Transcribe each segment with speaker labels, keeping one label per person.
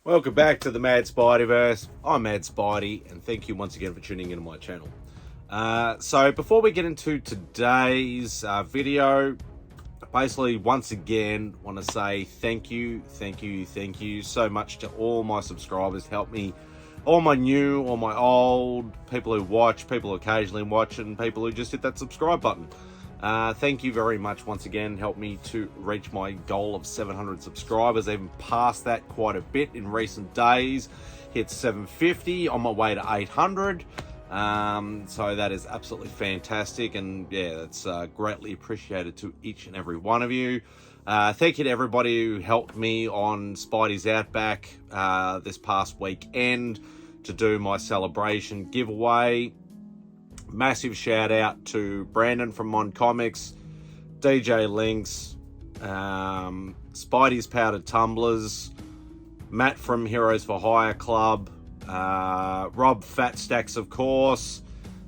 Speaker 1: Welcome back to the Mad Spideyverse. I'm Mad Spidey, and thank you once again for tuning into my channel. So before we get into today's video, basically once again want to say thank you so much to all my subscribers. Help me, all my new, all my old, people who watch, people who occasionally watch, and people who just hit that subscribe button. Thank you very much once again. Help me to reach my goal of 700 subscribers. I've even passed that quite a bit in recent days. Hit 750, on my way to 800. So that is absolutely fantastic, and yeah, that's greatly appreciated to each and every one of you. Thank you to everybody who helped me on Spidey's Outback this past weekend to do my celebration giveaway. Massive shout out to Brandon from MON Comics, DJ Linx, Spidey's Powdered Tumblers, Matt from Heroes for Hire Club, Rob Fat Stax, of course,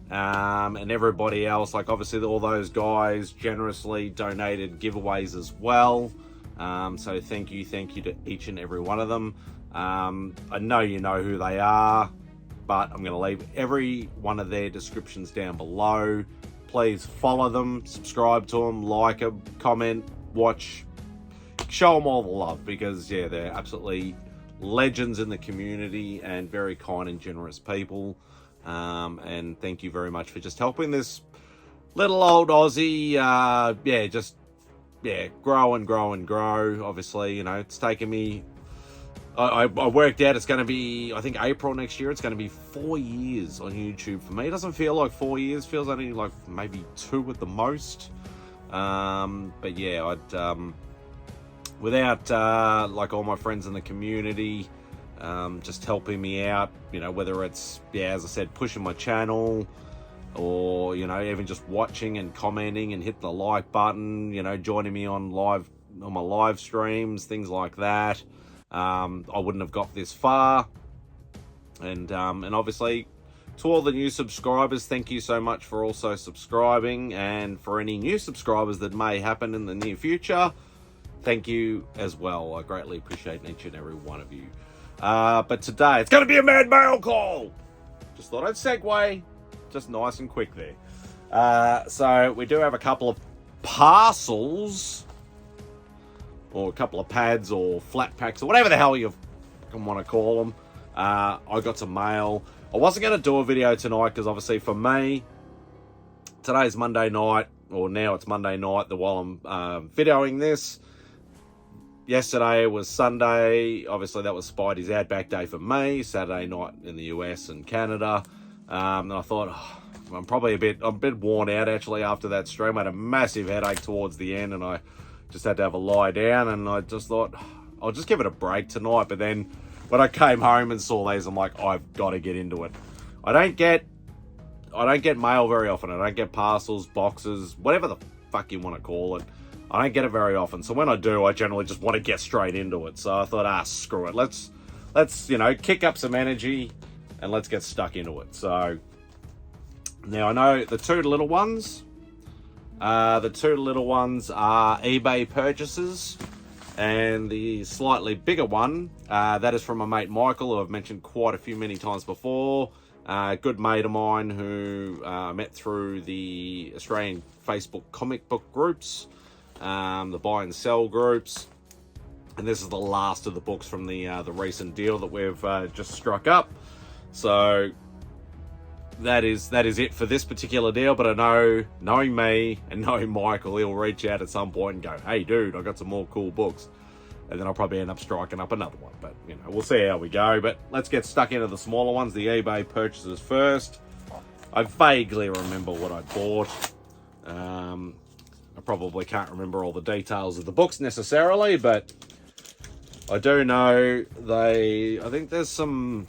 Speaker 1: and everybody else. Like, obviously all those guys generously donated giveaways as well. So thank you to each and every one of them. I know you know who they are, but I'm going to leave every one of their descriptions down below. Please follow them, subscribe to them, like them, comment, watch, show them all the love, because yeah, they're absolutely legends in the community and very kind and generous people. And thank you very much for just helping this little old Aussie, grow and grow. Obviously, you know, it's taken me, I worked out it's going to be, I think April next year, it's going to be 4 years on YouTube for me. It doesn't feel like 4 years, feels only like maybe 2 at the most. But yeah, without like all my friends in the community just helping me out, you know, whether it's, yeah, as I said, pushing my channel, or, you know, even just watching and commenting and hitting the like button, you know, joining me on my live streams, things like that. I wouldn't have got this far. And obviously to all the new subscribers, thank you so much for also subscribing, and for any new subscribers that may happen in the near future, thank you as well. I greatly appreciate each and every one of you. But today it's going to be a mad mail call. Just thought I'd segue just nice and quick there. So we do have a couple of parcels, or a couple of pads or flat packs, or whatever the hell you want to call them. I got some mail. I wasn't going to do a video tonight because obviously for me, today's Monday night, or now it's Monday night while I'm videoing this. Yesterday was Sunday. Obviously that was Spidey's Outback Day for me. Saturday night in the US and Canada. And I thought, I'm probably a bit worn out actually after that stream. I had a massive headache towards the end, and I just had to have a lie down, and I just thought I'll just give it a break tonight. But then when I came home and saw these, I'm like, I've got to get into it. I don't get mail very often. I don't get parcels, boxes, whatever the fuck you want to call it. I don't get it very often. So when I do, I generally just want to get straight into it. So I thought, screw it. Let's you know, kick up some energy and let's get stuck into it. So now I know the two little ones are eBay purchases, and the slightly bigger one, that is from my mate Michael, who I've mentioned many times before. Good mate of mine who I met through the Australian Facebook comic book groups, the buy and sell groups. And this is the last of the books from the recent deal that we've just struck up. So that is it for this particular deal. But I know, knowing me and knowing Michael, he'll reach out at some point and go, hey dude, I got some more cool books. And then I'll probably end up striking up another one. But, you know, we'll see how we go. But let's get stuck into the smaller ones, the eBay purchases first. I vaguely remember what I bought. I probably can't remember all the details of the books necessarily, but I do know I think there's some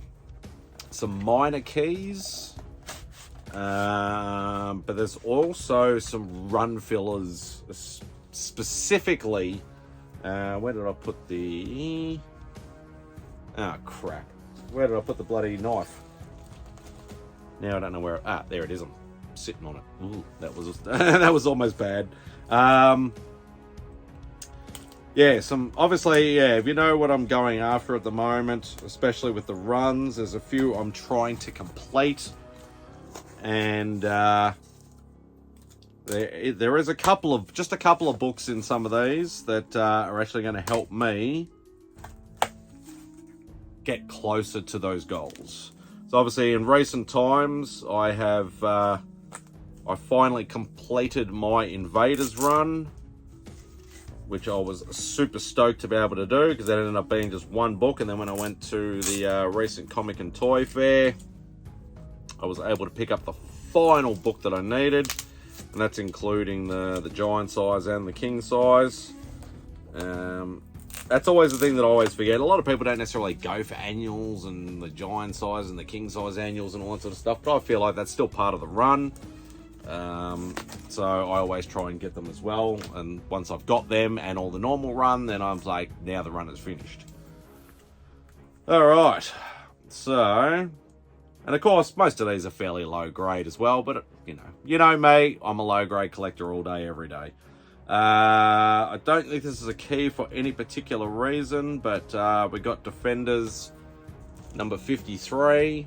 Speaker 1: minor keys, but there's also some run fillers, specifically. Where did I put the... Oh, crap. Where did I put the bloody knife? Now I don't know where... there it is. I'm sitting on it. Ooh, that was that was almost bad. yeah, obviously, yeah, if you know what I'm going after at the moment, especially with the runs, there's a few I'm trying to complete. And there is just a couple of books in some of these that are actually going to help me get closer to those goals. So obviously in recent times, I finally completed my Invaders run, which I was super stoked to be able to do, because that ended up being just one book. And then when I went to the recent comic and toy fair, I was able to pick up the final book that I needed, and that's including the giant size and the king size. That's always the thing that I always forget. A lot of people don't necessarily go for annuals and the giant size and the king size annuals and all that sort of stuff, but I feel like that's still part of the run. So I always try and get them as well, and once I've got them and all the normal run, then I'm like, now the run is finished. Alright, so, and of course most of these are fairly low grade as well, but you know me, I'm a low grade collector all day every day. I don't think this is a key for any particular reason, but we got Defenders number 53.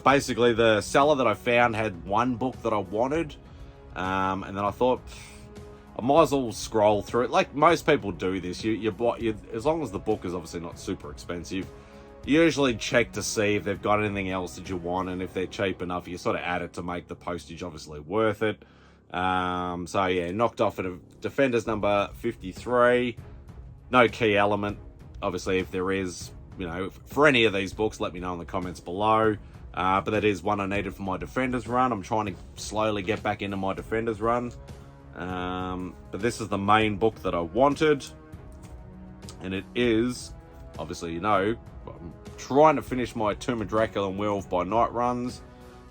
Speaker 1: Basically, the seller that I found had one book that I wanted, and then I thought, I might as well scroll through it. Like most people do this, you buy, as long as the book is obviously not super expensive, you usually check to see if they've got anything else that you want, and if they're cheap enough, you sort of add it to make the postage obviously worth it. So yeah, knocked off at a Defenders number 53. No key element. Obviously, if there is, for any of these books, let me know in the comments below. But that is one I needed for my Defenders run. I'm trying to slowly get back into my Defenders run. But this is the main book that I wanted. And it is, obviously, I'm trying to finish my Tomb of Dracula and Werewolf by Night runs.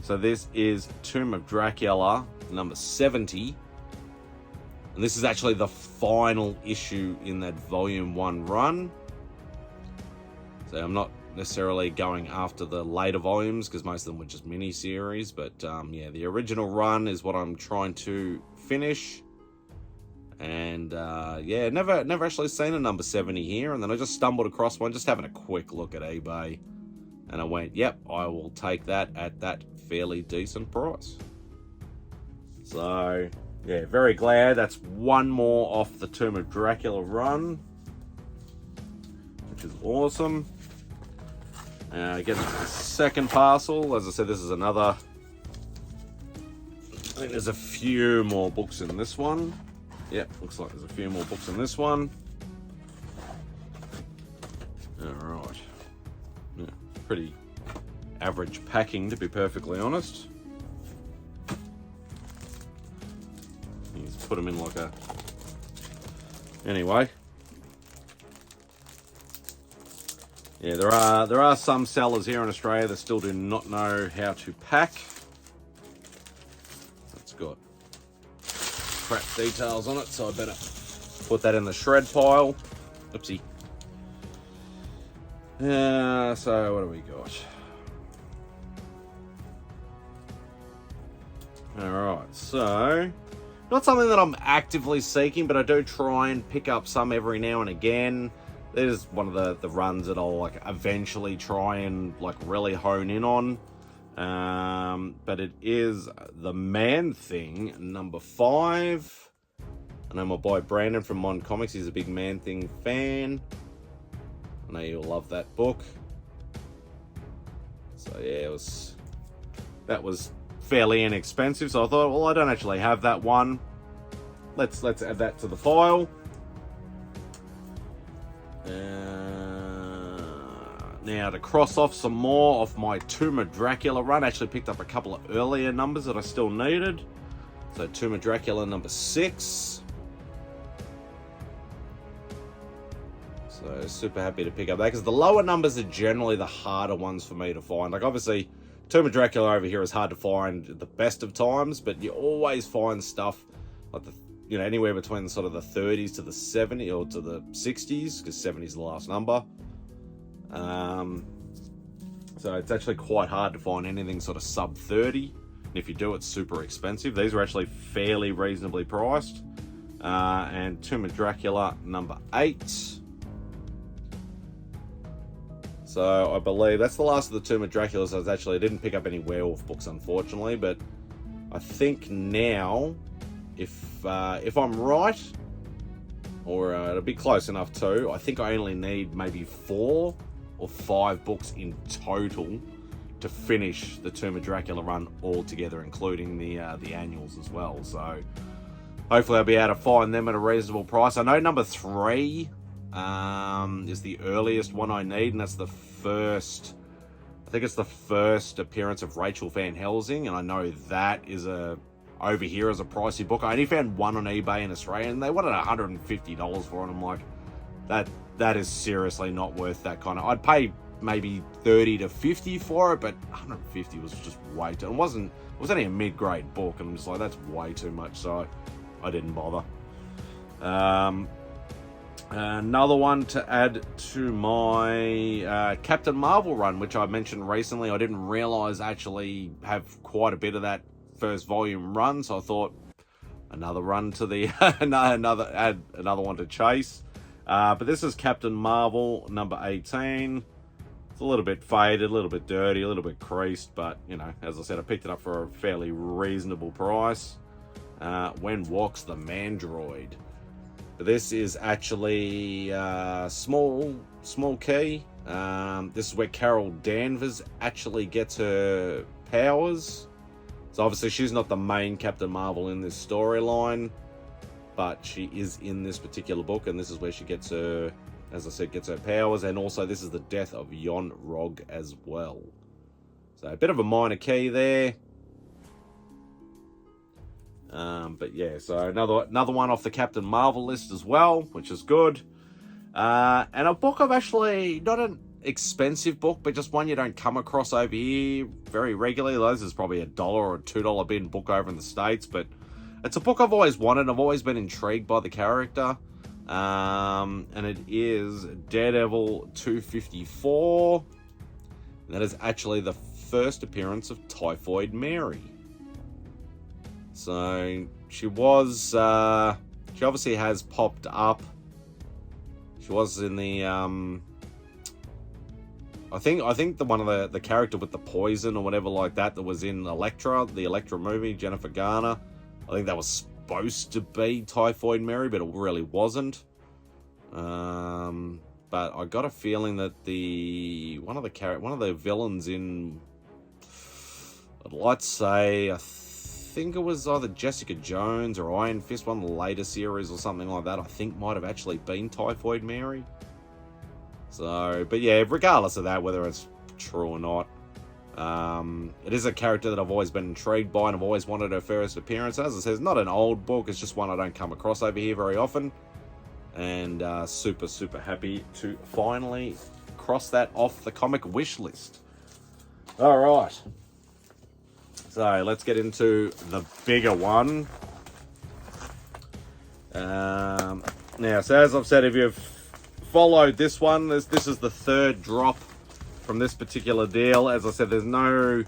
Speaker 1: So this is Tomb of Dracula number 70. And this is actually the final issue in that volume 1 run. So I'm not necessarily going after the later volumes, because most of them were just mini-series. But yeah, the original run is what I'm trying to finish. And yeah, never actually seen a number 70 here. And then I just stumbled across one, just having a quick look at eBay. And I went, yep, I will take that at that fairly decent price. So, yeah, very glad. That's one more off the Tomb of Dracula run, which is awesome. Getting to the second parcel. As I said, this is another... I think there's a few more books in this one. Yep, looks like there's a few more books in this one. Alright. Yeah, pretty average packing, to be perfectly honest. Put them in like a... Anyway. Yeah, there are some sellers here in Australia that still do not know how to pack. It's got crap details on it, so I better put that in the shred pile. Oopsie. So what do we got? Alright, so... Not something that I'm actively seeking, but I do try and pick up some every now and again. There's one of the runs that I'll eventually try and really hone in on. But it is the Man-Thing number 5. I know my boy Brandon from MON Comics, he's a big Man-Thing fan. I know you'll love that book. So yeah, that was fairly inexpensive, so I thought, well, I don't actually have that one. Let's add that to the file. Now to cross off some more of my Tomb of Dracula run, I actually picked up a couple of earlier numbers that I still needed. So Tomb of Dracula number 6. So super happy to pick up that, because the lower numbers are generally the harder ones for me to find. Like obviously, Tomb of Dracula over here is hard to find at the best of times, but you always find stuff like anywhere between sort of the 30s to the 70s or to the 60s, because 70 is the last number. So it's actually quite hard to find anything sort of sub 30. And if you do, it's super expensive. These are actually fairly reasonably priced. and Tomb of Dracula number 8. So I believe that's the last of the Tomb of Dracula. So I didn't pick up any werewolf books, unfortunately, but I think now, if I'm right, or it'll be close enough too, I think I only need maybe 4 or 5 books in total to finish the Tomb of Dracula run altogether, including the annuals as well. So hopefully I'll be able to find them at a reasonable price. I know number 3 is the earliest one I need, and that's the first, I think it's the first appearance of Rachel Van Helsing, and I know that is over here as a pricey book. I only found one on eBay in Australia, and they wanted $150 for it. I'm like, that is seriously not worth that kind of. I'd pay maybe 30 to 50 for it, but 150 was just way too. It was only a mid-grade book, and I'm just like, that's way too much, so I didn't bother. Another one to add to my Captain Marvel run, which I mentioned recently. I didn't realize actually have quite a bit of that first volume run, so I thought another run to the add another one to chase. But this is Captain Marvel number 18. It's a little bit faded, a little bit dirty, a little bit creased, but you know, as I said, I picked it up for a fairly reasonable price. When Walks the Mandroid. But this is actually small key. This is where Carol Danvers actually gets her powers. So obviously she's not the main Captain Marvel in this storyline, but she is in this particular book, and this is where she gets her, as I said, gets her powers, and also this is the death of Yon Rog as well. So a bit of a minor key there. But yeah, so another one off the Captain Marvel list as well, which is good. And a book I've actually, not an expensive book, but just one you don't come across over here very regularly. This is probably $1 or $2 bin book over in the States, but it's a book I've always wanted. I've always been intrigued by the character. And it is Daredevil 254. And that is actually the first appearance of Typhoid Mary. So she was, she obviously has popped up. She was in the, I think the one of the character with the poison or whatever like that was in Elektra, the Elektra movie, Jennifer Garner. I think that was supposed to be Typhoid Mary, but it really wasn't. But I got a feeling that one of the villains in, I'd like to say, I think it was either Jessica Jones or Iron Fist, one of the later series or something like that, I think might have actually been Typhoid Mary. So, but yeah, regardless of that, whether it's true or not, it is a character that I've always been intrigued by, and I've always wanted her first appearance. As I said, it's not an old book, it's just one I don't come across over here very often. And super, super happy to finally cross that off the comic wish list. All right. So let's get into the bigger one. Now, so as I've said, if you've followed this one, this is the third drop from this particular deal. As I said, there's not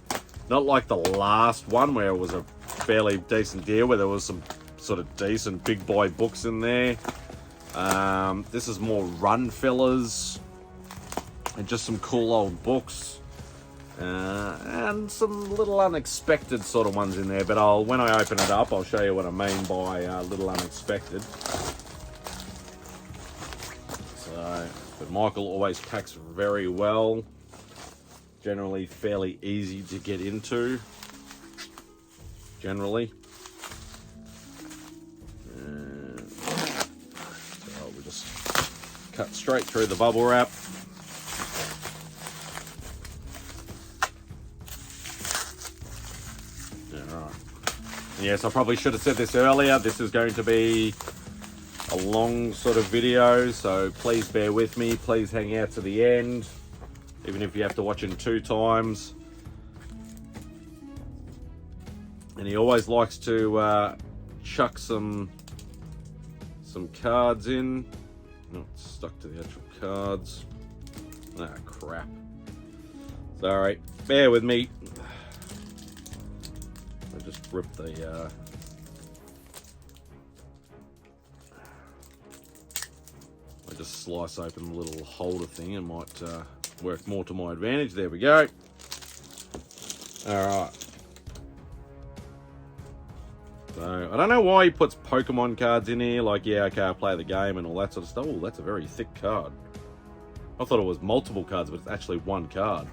Speaker 1: like the last one where it was a fairly decent deal, where there was some sort of decent big boy books in there. This is more run fillers and just some cool old books. And some little unexpected sort of ones in there, but when I open it up, I'll show you what I mean by little unexpected. So, but Michael always packs very well. Generally fairly easy to get into. Generally. So we'll just cut straight through the bubble wrap. Yes, I probably should have said this earlier. This is going to be a long sort of video, so please bear with me. Please hang out to the end, even if you have to watch it 2 times. And he always likes to chuck some cards in. Oh, it's stuck to the actual cards. Ah, crap. Sorry, bear with me. I just ripped the I just slice open the little holder thing, it might work more to my advantage. There we go. Alright. So, I don't know why he puts Pokemon cards in here, like, yeah, okay, I play the game and all that sort of stuff. Oh, that's a very thick card. I thought it was multiple cards, but it's actually one card.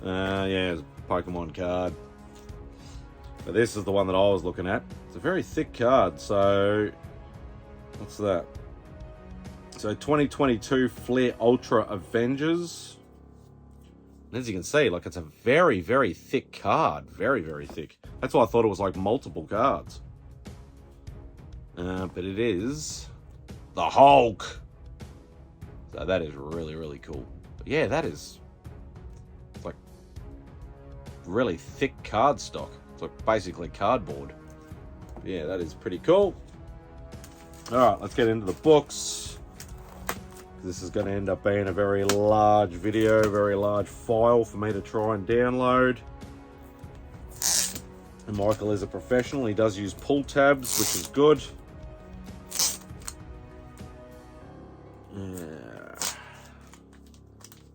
Speaker 1: Yeah, it's a Pokemon card. But this is the one that I was looking at. It's a very thick card, so... What's that? So, 2022 Flair Ultra Avengers. And as you can see, like, it's a very, very thick card. Very, very thick. That's why I thought it was, like, multiple cards. But it is... the Hulk! So that is really, really cool. But yeah, that is... like... really thick card stock. It's like basically cardboard. But yeah, that is pretty cool. Alright, let's get into the books. This is going to end up being a very large video, very large file for me to try and download. And Michael is a professional. He does use pull tabs, which is good. Yeah.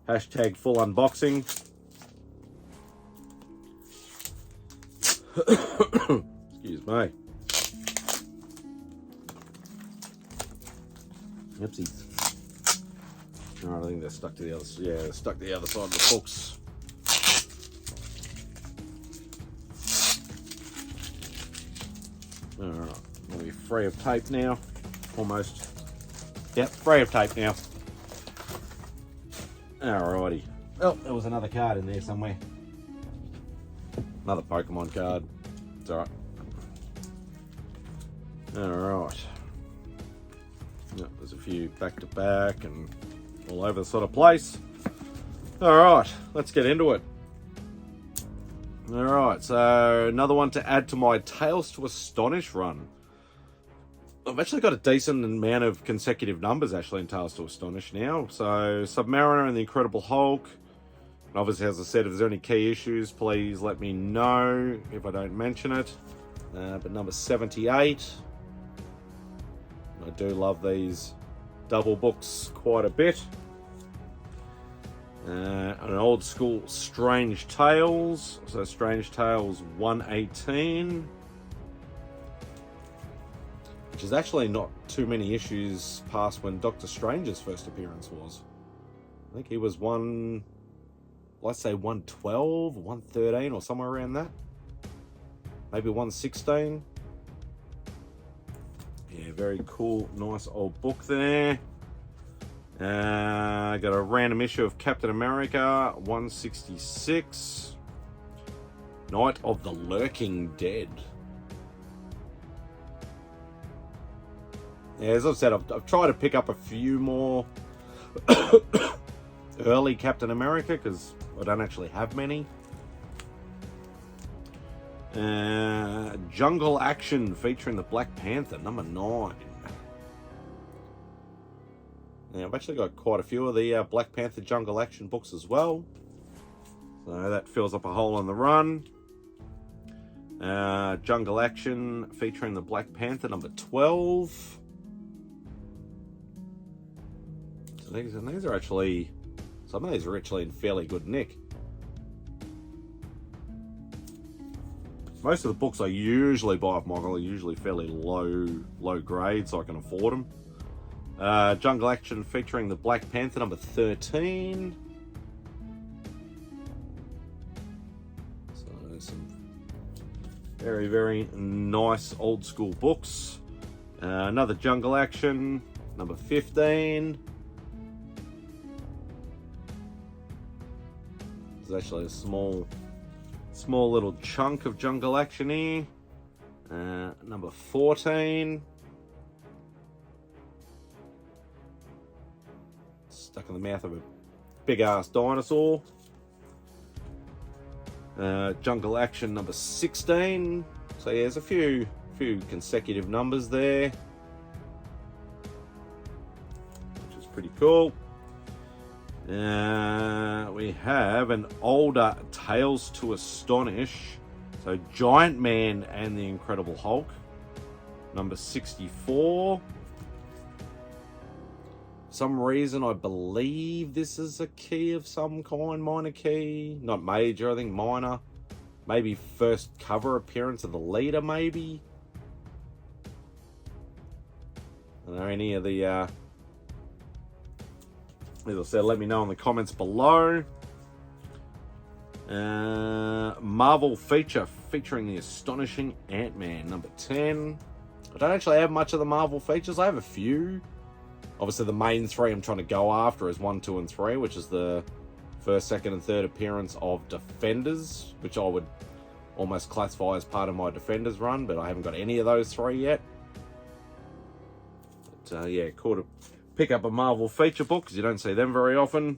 Speaker 1: Hashtag full unboxing. Excuse me. Oopsies. Alright, I think they're stuck to the other. Yeah, they're stuck to the other side of the books. Alright, we'll be free of tape now. Almost. Yep, free of tape now. Alrighty. Oh, there was another card in there somewhere. Another Pokemon card. It's alright. Alright. Yep, there's a few back to back and all over the sort of place. Alright, let's get into it. Alright, so another one to add to my Tales to Astonish run. I've actually got a decent amount of consecutive numbers actually in Tales to Astonish now. So Submariner and the Incredible Hulk. And obviously, as I said, if there's any key issues, please let me know if I don't mention it. But number 78. I do love these double books quite a bit. An old school Strange Tales. So Strange Tales 118. Which is actually not too many issues past when Doctor Strange's first appearance was. I think he was let's say 112, 113 or somewhere around that. Maybe 116. Yeah, very cool, nice old book there. I got a random issue of Captain America, 166. Night of the Lurking Dead. Yeah, as I've said, I've tried to pick up a few more early Captain America because I don't actually have many. Jungle Action featuring the Black Panther, number 9. Now, I've actually got quite a few of the Black Panther Jungle Action books as well. So that fills up a hole in the run. Jungle Action featuring the Black Panther, number 12. So these are actually... some of these are actually in fairly good nick. Most of the books I usually buy off Michael are usually fairly low grade, so I can afford them. Jungle Action featuring the Black Panther, number 13. So some very, very nice old school books. Another Jungle Action, number 15. There's actually a small little chunk of Jungle Action here. Number 14. Stuck in the mouth of a big ass dinosaur. Jungle Action number 16. So yeah, there's a few consecutive numbers there, which is pretty cool. We have an older Tales to Astonish. So Giant Man and the Incredible Hulk, number 64. some reason, I believe this is a key of some kind, minor key. Not major, I think minor. Maybe first cover appearance of the leader, maybe. I don't know any of the, as I said, let me know in the comments below. Marvel feature featuring the astonishing Ant-Man, number 10. I don't actually have much of the Marvel features. I have a few. Obviously, the main three I'm trying to go after is 1, 2, and 3, which is the first, second, and third appearance of Defenders, which I would almost classify as part of my Defenders run, but I haven't got any of those three yet. But yeah, cool to pick up a Marvel feature book, because you don't see them very often.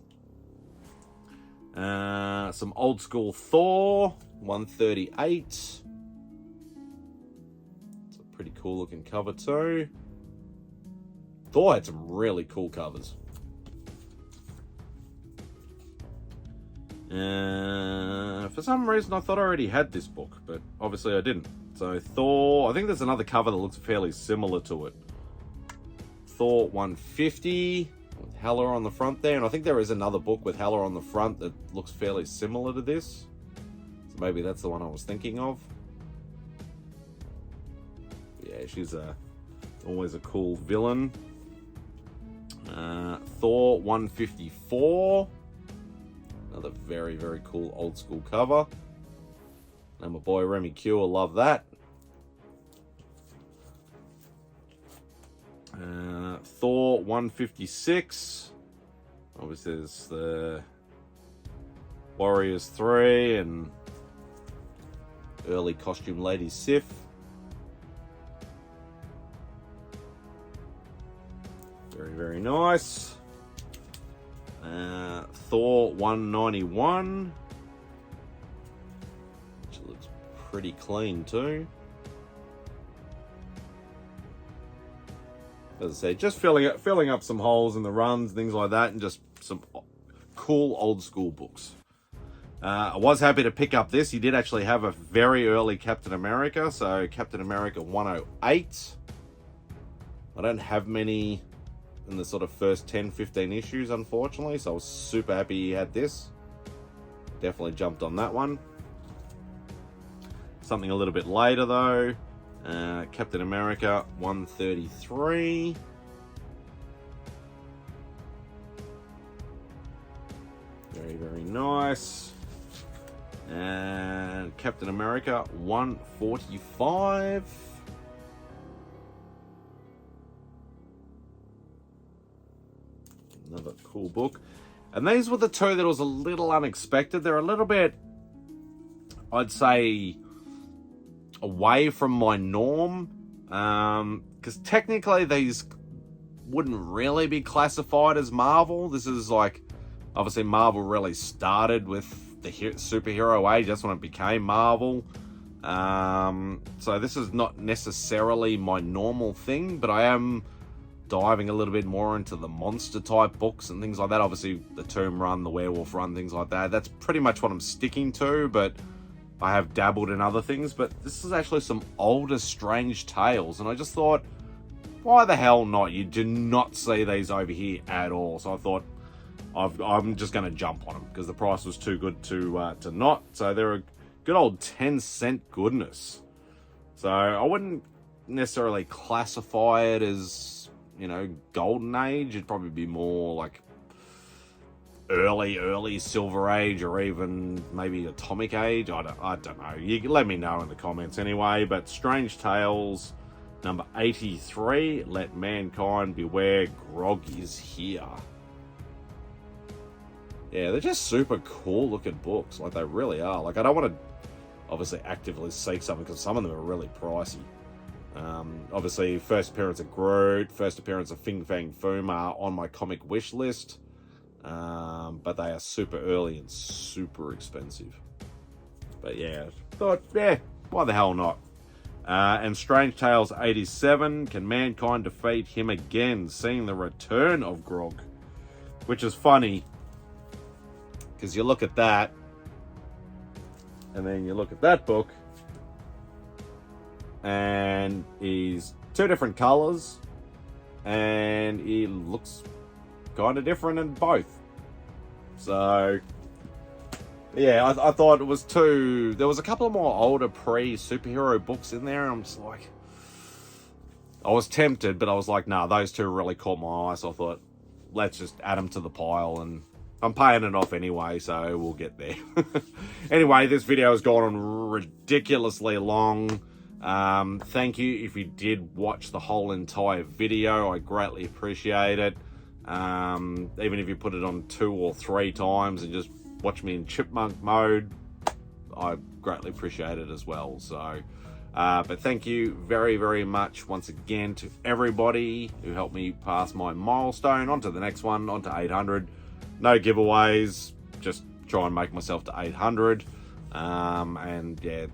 Speaker 1: Some old school Thor, 138. It's a pretty cool looking cover too. Thor had some really cool covers. For some reason I thought I already had this book, but obviously I didn't. So Thor, I think there's another cover that looks fairly similar to it. Thor 150 with Hela on the front there, and I think there is another book with Hela on the front that looks fairly similar to this. So maybe that's the one I was thinking of. Yeah, she's always a cool villain. Thor 154. Another very, very cool old school cover. And my boy Remy Q will love that. Thor 156. Obviously there's the Warriors 3 and early costume Lady Sif. Very, very nice. Thor 191. Which looks pretty clean too. As I say, just filling up some holes in the runs, things like that, and just some cool old school books. I was happy to pick up this. He did actually have a very early Captain America, so Captain America 108. I don't have many in the sort of first 10-15 issues, unfortunately, so I was super happy he had this. Definitely jumped on that one. Something a little bit later though, Captain America 133. Very, very nice. And Captain America 145. Another cool book. And these were the two that was a little unexpected. They're a little bit, I'd say, away from my norm. Because technically these wouldn't really be classified as Marvel. This is like, obviously Marvel really started with the superhero age. That's when it became Marvel. So this is not necessarily my normal thing, but I am diving a little bit more into the monster type books and things like that. Obviously the Tomb Run, the Werewolf Run, things like that. That's pretty much what I'm sticking to, but I have dabbled in other things. But this is actually some older Strange Tales, and I just thought, why the hell not? You do not see these over here at all. So I thought I'm just going to jump on them because the price was too good to not. So they're a good old 10-cent goodness. So I wouldn't necessarily classify it as, you know, golden age. It'd probably be more like early silver age, or even maybe atomic age. I don't know. You can let me know in the comments anyway. But Strange Tales number 83, Let Mankind Beware, Grog is Here. Yeah, they're just super cool looking books. Like, they really are. Like, I don't want to obviously actively seek something because some of them are really pricey. Obviously, first appearance of Groot, first appearance of Fin Fang Foom are on my comic wish list, but they are super early and super expensive. But yeah, thought, yeah, why the hell not? And Strange Tales 87, can mankind defeat him again, seeing the return of Grog? Which is funny, because you look at that, and then you look at that book, and he's two different colors, and he looks kind of different in both. So, yeah, I thought it was too... There was a couple of more older pre-superhero books in there, and I'm just like... I was tempted, but I was like, nah, those two really caught my eye, so I thought, let's just add them to the pile, and I'm paying it off anyway, so we'll get there. Anyway, this video has gone on ridiculously long. Thank you if you did watch the whole entire video. I greatly appreciate it. Even if you put it on 2 or 3 times and just watch me in chipmunk mode, I greatly appreciate it as well. So, but thank you very, very much once again to everybody who helped me pass my milestone. On to the next one, on to 800. No giveaways, just try and make myself to 800. And yeah,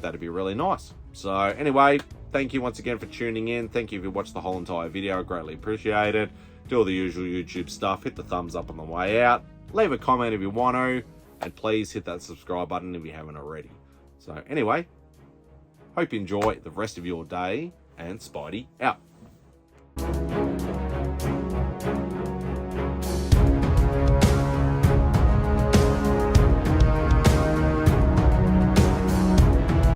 Speaker 1: that'd be really nice. So anyway, thank you once again for tuning in. Thank you if you watched the whole entire video. I greatly appreciate it. Do all the usual YouTube stuff. Hit the thumbs up on the way out. Leave a comment if you want to. And please hit that subscribe button if you haven't already. So anyway, hope you enjoy the rest of your day. And Spidey out.